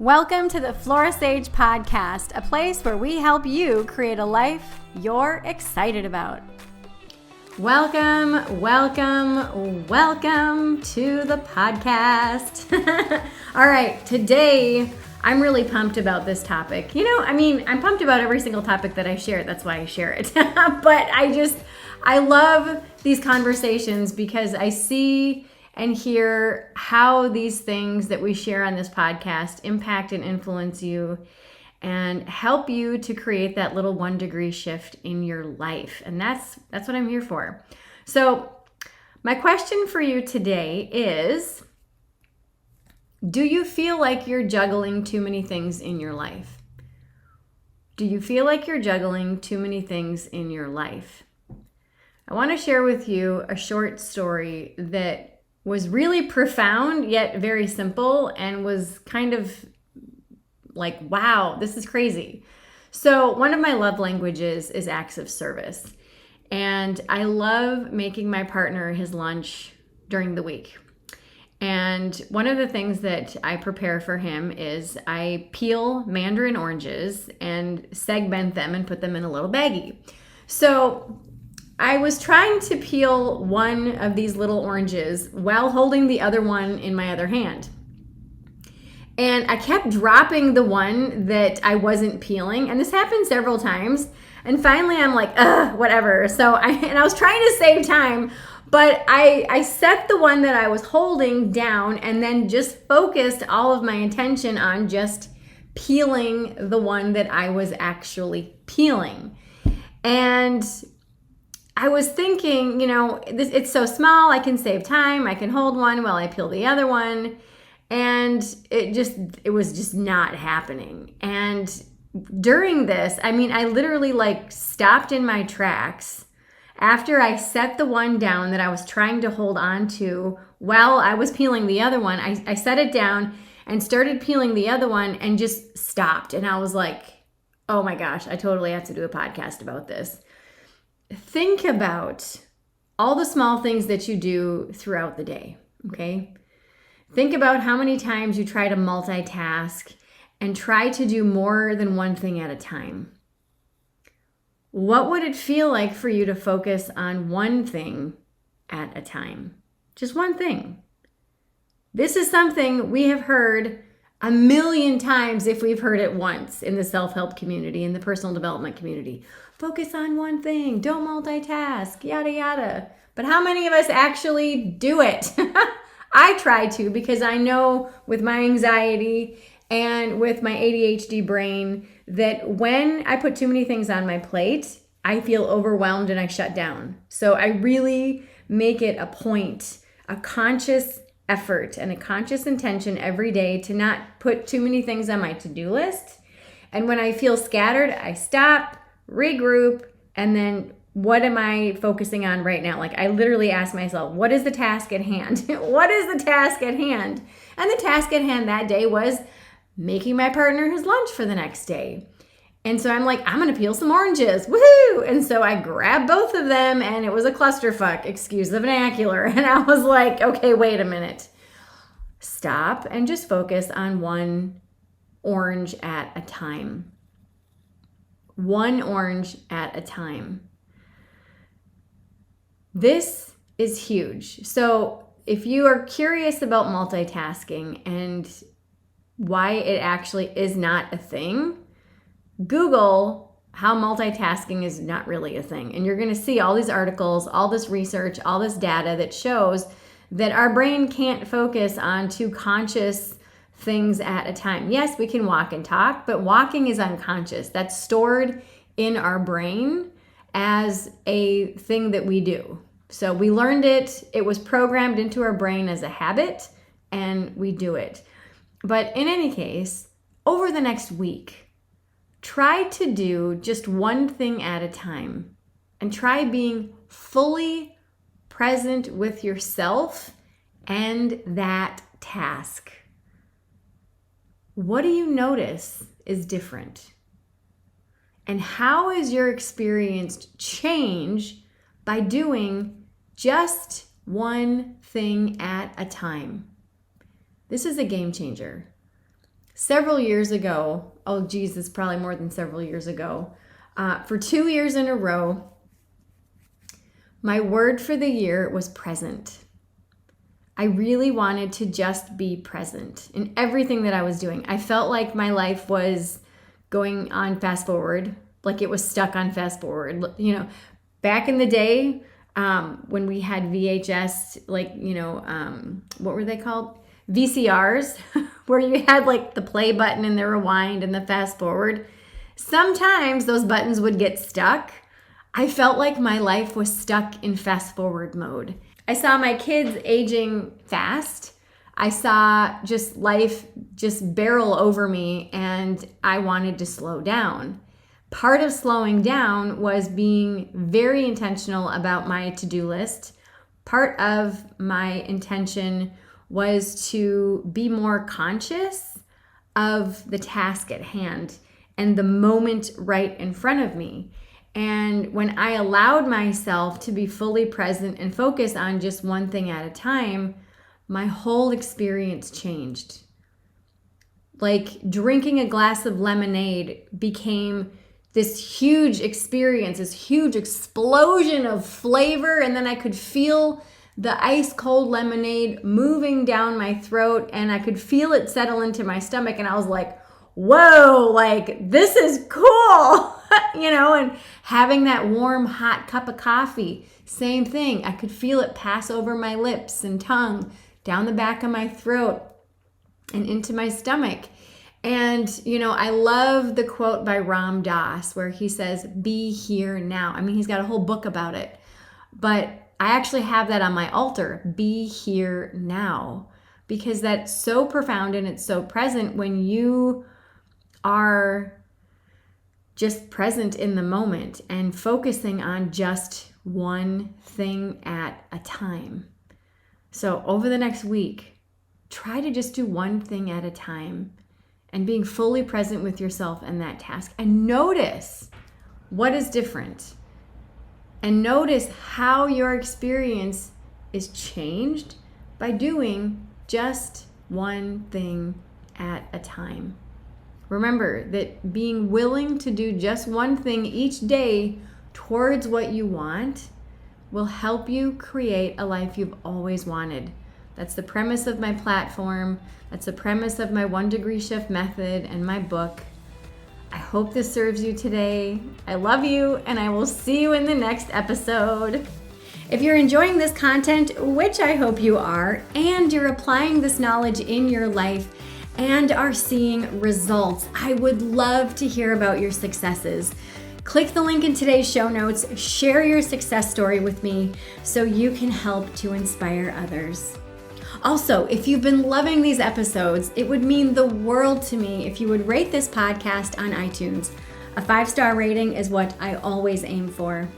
Welcome to the Flora Sage Podcast, a place where we help you create a life you're excited about. Welcome to the podcast. All right, today I'm really pumped about this topic. I'm pumped about every single topic that I share. That's why I share it. But I love these conversations because I see and hear how these things that we share on this podcast impact and influence you and help you to create that little 1 degree shift in your life. And that's what I'm here for. So my question for you today is, do you feel like you're juggling too many things in your life? Do you feel like you're juggling too many things in your life? I want to share with you a short story that was really profound yet very simple and was kind of like, wow, this is crazy. So one of my love languages is acts of service. And I love making my partner his lunch during the week. And one of the things that I prepare for him is I peel mandarin oranges and segment them and put them in a little baggie. So I was trying to peel one of these little oranges while holding the other one in my other hand. And I kept dropping the one that I wasn't peeling. And this happened several times. And finally I'm like, whatever. So I was trying to save time, but I set the one that I was holding down and then just focused all of my attention on just peeling the one that I was actually peeling. And I was thinking, it's so small, I can save time, I can hold one while I peel the other one. And it was just not happening. And during this, I literally stopped in my tracks after I set the one down that I was trying to hold on to while I was peeling the other one. I set it down and started peeling the other one and just stopped. And I was like, oh my gosh, I totally have to do a podcast about this. Think about all the small things that you do throughout the day, okay? Think about how many times you try to multitask and try to do more than one thing at a time. What would it feel like for you to focus on one thing at a time? Just one thing. This is something we have heard 1,000,000 times if we've heard it once in the self-help community, in the personal development community. Focus on one thing, don't multitask, yada, yada. But how many of us actually do it? I try to, because I know with my anxiety and with my ADHD brain that when I put too many things on my plate, I feel overwhelmed and I shut down. So I really make it a point, a conscious effort and a conscious intention every day to not put too many things on my to-do list. And when I feel scattered, I stop, regroup, and then what am I focusing on right now? I literally ask myself, what is the task at hand? What is the task at hand? And the task at hand that day was making my partner his lunch for the next day. And so I'm like, I'm going to peel some oranges. Woohoo! And so I grabbed both of them and it was a clusterfuck, excuse the vernacular. And I was like, okay, wait a minute. Stop and just focus on one orange at a time. One orange at a time. This is huge. So if you are curious about multitasking and why it actually is not a thing, Google how multitasking is not really a thing. And you're going to see all these articles, all this research, all this data that shows that our brain can't focus on two conscious things at a time. Yes, we can walk and talk, but walking is unconscious. That's stored in our brain as a thing that we do. So we learned it. It was programmed into our brain as a habit, and we do it. But in any case, over the next week, try to do just one thing at a time and try being fully present with yourself and that task. What do you notice is different? And how is your experience change by doing just one thing at a time? This is a game changer. several years ago, oh geez, it's probably more than several years ago, for 2 years in a row, my word for the year was present. I really wanted to just be present in everything that I was doing. I felt like my life was going on fast forward, like it was stuck on fast forward. You know, back in the day, when we had VHS, what were they called? VCRs, where you had like the play button and the rewind and the fast forward. Sometimes those buttons would get stuck. I felt like my life was stuck in fast forward mode. I saw my kids aging fast. I saw just life just barrel over me, and I wanted to slow down. Part of slowing down was being very intentional about my to-do list. Part of my intention was to be more conscious of the task at hand and the moment right in front of me. And when I allowed myself to be fully present and focus on just one thing at a time, my whole experience changed. Like drinking a glass of lemonade became this huge experience, this huge explosion of flavor. And then I could feel the ice cold lemonade moving down my throat, and I could feel it settle into my stomach. And I was like, whoa, like this is cool. And having that warm, hot cup of coffee, same thing. I could feel it pass over my lips and tongue, down the back of my throat and into my stomach. And, I love the quote by Ram Dass where he says, be here now. I mean, he's got a whole book about it, but I actually have that on my altar, be here now, because that's so profound and it's so present when you are just present in the moment and focusing on just one thing at a time. So over the next week, try to just do one thing at a time and being fully present with yourself and that task, and notice what is different, and notice how your experience is changed by doing just one thing at a time. Remember that being willing to do just one thing each day towards what you want will help you create a life you've always wanted. That's the premise of my platform. That's the premise of my 1 Degree Shift method and my book. I hope this serves you today. I love you, and I will see you in the next episode. If you're enjoying this content, which I hope you are, and you're applying this knowledge in your life and are seeing results, I would love to hear about your successes. Click the link in today's show notes, share your success story with me so you can help to inspire others. Also, if you've been loving these episodes, it would mean the world to me if you would rate this podcast on iTunes. A 5-star rating is what I always aim for.